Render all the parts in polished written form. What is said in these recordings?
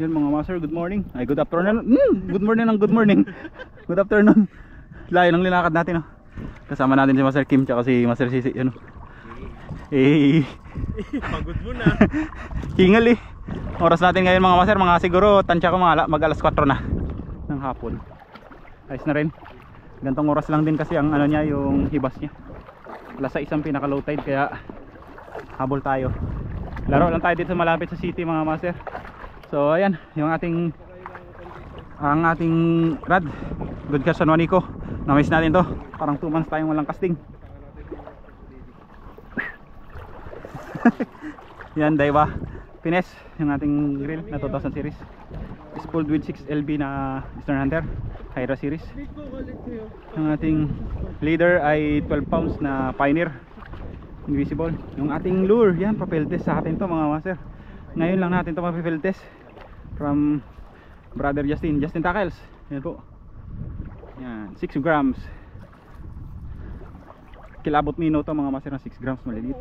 Yun mga master, good morning. Ay, good afternoon. Good morning ng good morning. Good afternoon. Layo ng linakad natin, oh. Kasama natin si Master Kim tsaka si Master Sisi, yun, oh. Pagod mo na. Hingal eh. Oras natin ngayon mga master, mga siguro tansya ko mga mag alas 4 na ng hapon. Ayos na rin. Gantong oras lang din kasi ang ano niya, yung hibas niya. Alas 6 ang pinaka low tide, kaya habol tayo. Laro lang tayo dito sa malapit sa city mga master. So ayan, yung ating rad good catch sa Nuanico. Na-miss natin to, parang 2 months tayong walang casting. Yan, Daiwa Pines, yung ating grill na 2000 series. Spooled with 6LB na Eastern Hunter Hydra series. Yung ating leader ay 12 pounds na Pioneer Invisible. Yung ating lure, yan, papel test sa atin to mga master. Ngayon lang natin to papel test from brother Justin Tackles. Yan po. Yan, 6 grams. Kilabot mino to mga master, na 6 grams, maliliit.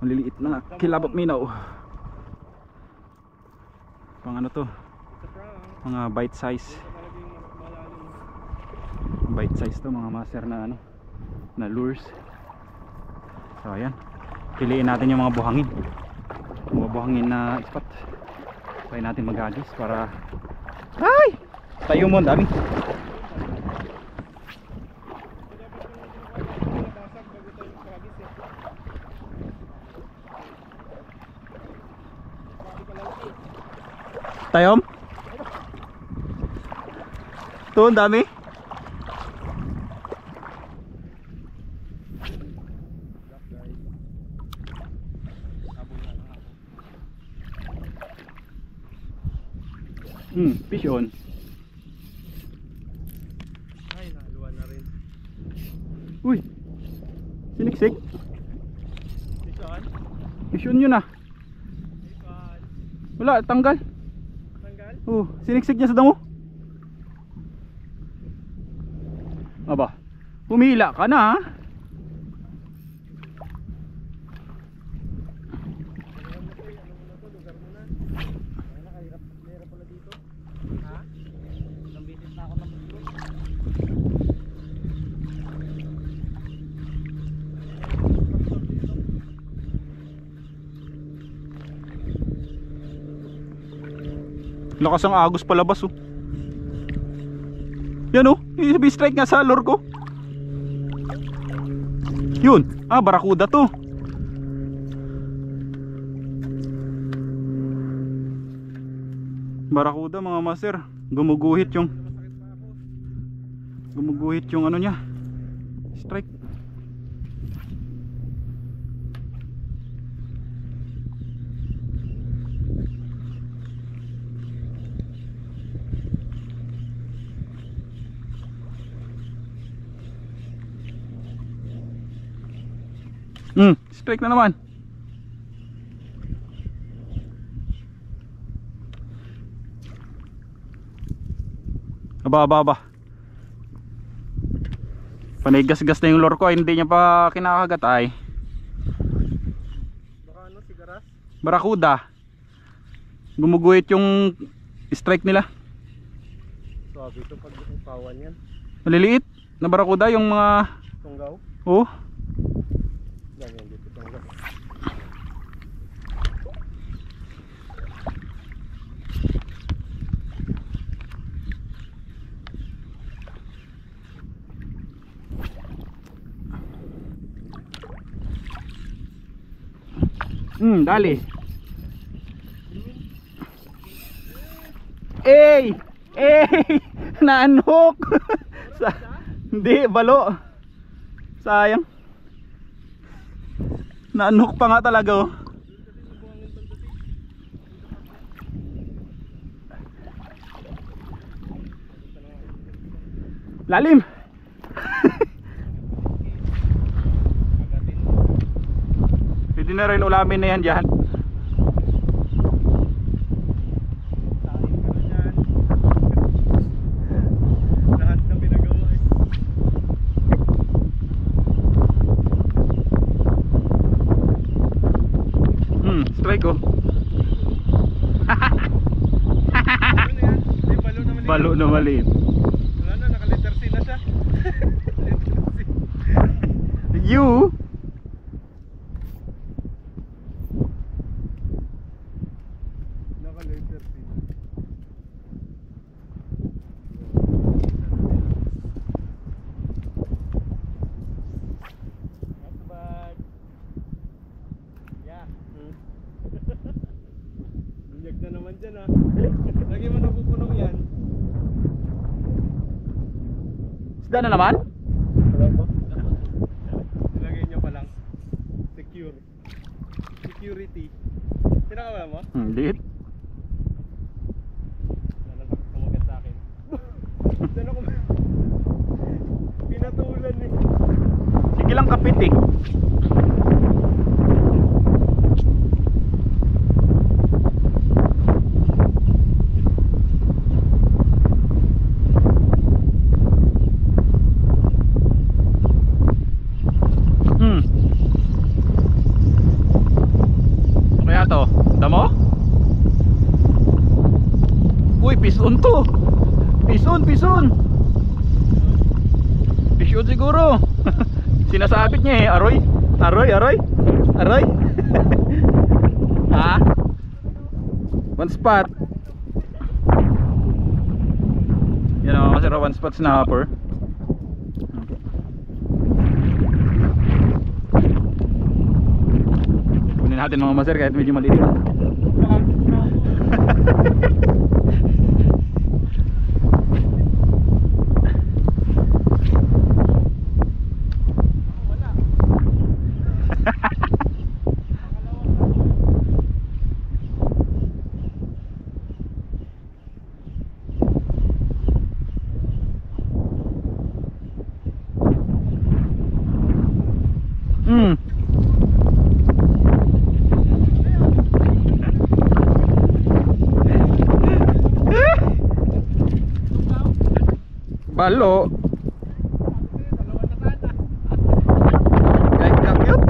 Maliliit na kilabot mino. Pang ano to? Mga bite size. Bite size to mga master na ano, na lures. So ayan, piliin natin yung mga buhangin. Mga buhangin na spot. Try natin mag-agis para ay! Tayo mo, dami. Tayom? Ito, ang dami. Fish on. Ay, naluwan na rin. Uy, siniksik. Fish on? Fish on yun ah. Fish on. Wala, tanggal. Tanggal? Siniksik niya sa damo. Aba, pumila ka na, ha? Lakas ang agos palabas, oh. Yan, oh, yung strike nga sa lure ko. Yun, barakuda to. Barakuda mga master. Gumuguhit yung ano niya, strike. Strike na naman. Aba. Panay gas-gas na yung lure ko, hindi niya pa kinakagat ay. Baka ano, sigaras? Barakuda. Gumuguhit yung strike nila. Sabi ito pag pawan yan. Maliliit na barakuda yung mga Tunggaw? oh. Yan dito tunggaw. Dali. Ey! Naanhook. Hindi, balo. Sayang. Naanhook pa nga talaga, oh. Lalim. Pwede na rin ulamin na yan dyan. Strike, oh. Balo na maliit. Wala na, naka-letter C na siya. Letter C. You? Naka-letter C. Not bad. Yeah. Bunyag na naman dyan ah. Lagi mo napupunong yan. Isda na naman? Ilagay nyo pa lang. Secure. Security. Pinakawala mo? Liit. Nalatakot kumagat sa akin. Saan ako? Pinatulan eh. Sige lang kapit eh. Kaya to, damo? Uy, pison to. Pison. Pison siguro. Sinasabit niya eh, aroy. Aroy. Ha? One spot. Yan o, kasi one spot snapper. Kunin natin mga master kahit medyo maliit. Balo. Kahit kakyot.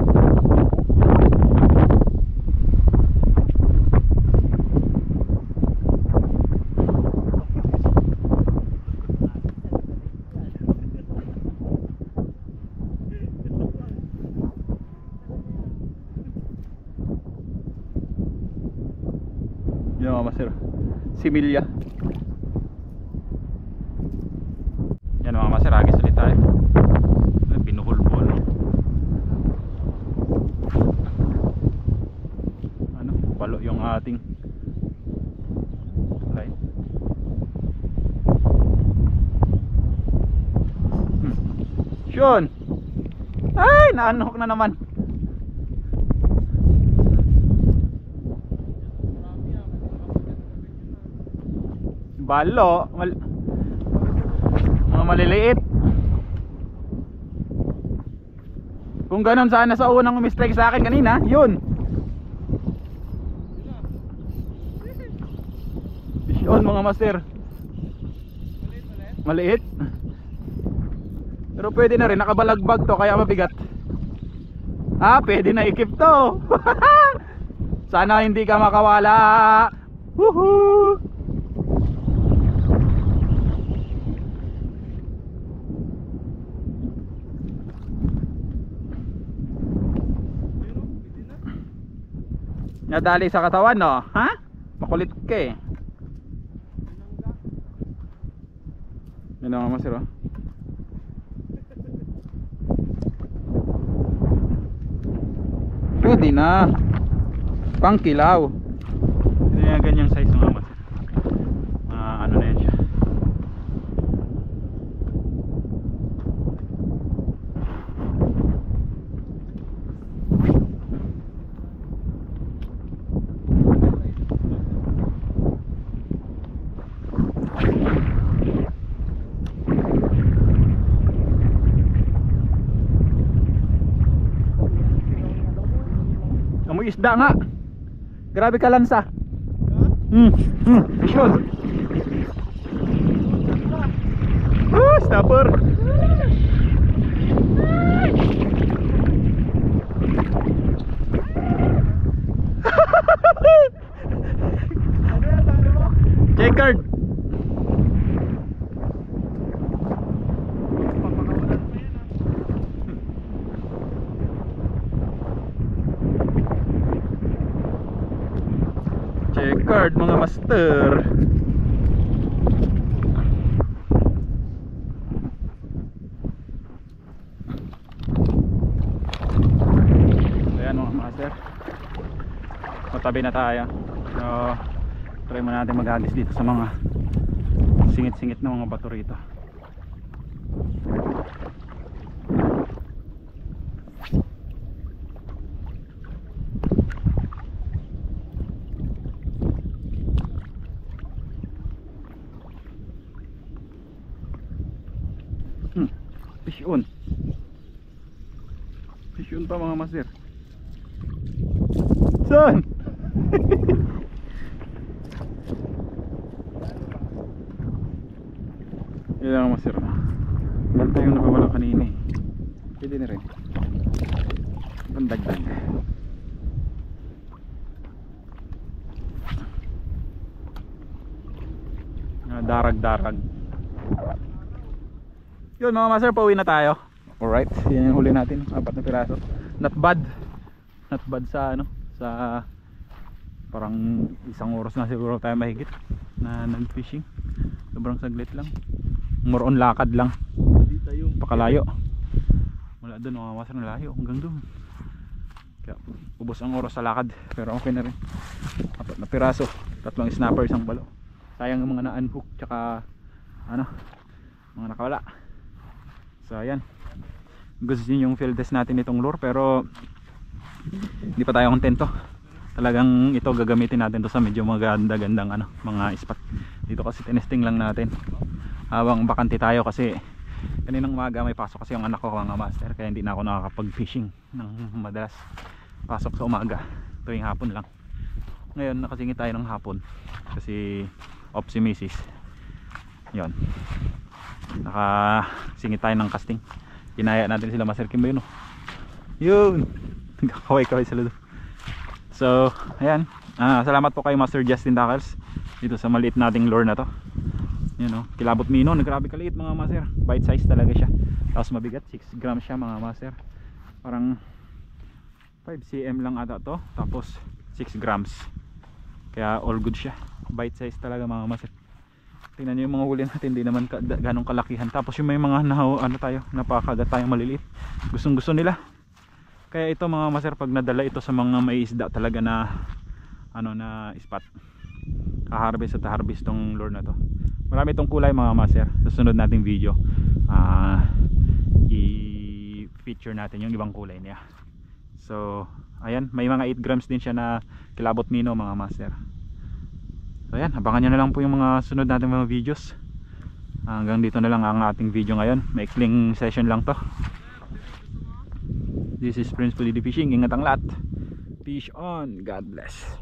Yan mga master. Similya. Yan mga master, agis ulit tayo. Pinuhulbol. Ano? Balo yung ating line. Sean! Ay! Naanok na naman. Balo. Mga maliliit. Kung ganun sana sa unang mistake sa akin kanina, yun. Yun mga master. Maliit. Pero pwede na rin, nakabalagbag to kaya mabigat. Ah, pwede na ikip to. Sana hindi ka makawala. Woohoo! Nadali sa katawan no? Ha? Makulit ka eh. Yan ang masir oh. Pwede na. Pangkilaw. Ito yung ganyang size mga masir. Ano na yan siya. Amoy isda nga. Grabe ka lansa. Vision. Snapper. Checkered. Checkered mga master. Ayan mga master, matabi na tayo. So try mo natin maghagis dito sa mga singit-singit na mga bato rito. Fish on. Fish on pa mga master. Saan? Yan lang master. Banta yung nakawala kanina eh. Pwede na rin. Pandagdag. Darag-darag. Yun mga master, pauwi na tayo. Alright, yan yung huli natin, 4 na piraso. Not bad. Not bad sa ano, sa parang isang oras na siguro tayo mahigit na nag-fishing. Sobrang saglit lang. More on lakad lang. Pakalayo. Wala doon mga master, na layo hanggang doon. Kaya ubos ang oras sa lakad, pero okay na rin. 4 na piraso, 3 snapper, isang balo. Sayang yung mga na-unhook tsaka ano, mga nakawala. So ayan, gusto nyo yung field test natin itong lure, pero hindi pa tayo kontento. Talagang ito gagamitin natin to sa medyo maganda-gandang ano, mga spot. Dito kasi tinesting lang natin habang bakante tayo, kasi kaninang umaga may pasok kasi yung anak ko mga master, kaya hindi na ako nakakapag fishing ng madalas. Pasok sa umaga, tuwing hapon lang. Ngayon nakasingit tayo ng hapon kasi off si Mrs. Yon, nakasingit tayo ng casting. Kinaya natin sila Master Kim ba yun, oh? Yun, kaway-kaway sila doon. So ayan, salamat po kay Master Justin Tackles dito sa maliit nating lure na to. Yun, oh, kilabot mino, grabe kaliit mga master. Bite size talaga siya, tapos mabigat, 6 grams siya mga master. Parang 5 cm lang ata to, tapos 6 grams. Kaya all good siya, bite size talaga mga master. Tingnan nyo yung mga huli natin, hindi naman ganong kalakihan. Tapos yung may mga ano tayo, napakagat tayong maliliit, gustong gusto nila. Kaya ito mga master, pag nadala ito sa mga may isda talaga na ano na spot, harvest at harvest tong lure na to. Marami itong kulay mga master. Sa sunod nating video i-feature natin yung ibang kulay niya. So ayan, may mga 8 grams din siya na kilabot mino mga master. So ayan, abangan nyo na lang po yung mga sunod natin mga videos. Hanggang dito na lang ang ating video ngayon. Maikling session lang to. This is Prince Pulidi Fishing. Ingat ang lahat. Fish on. God bless.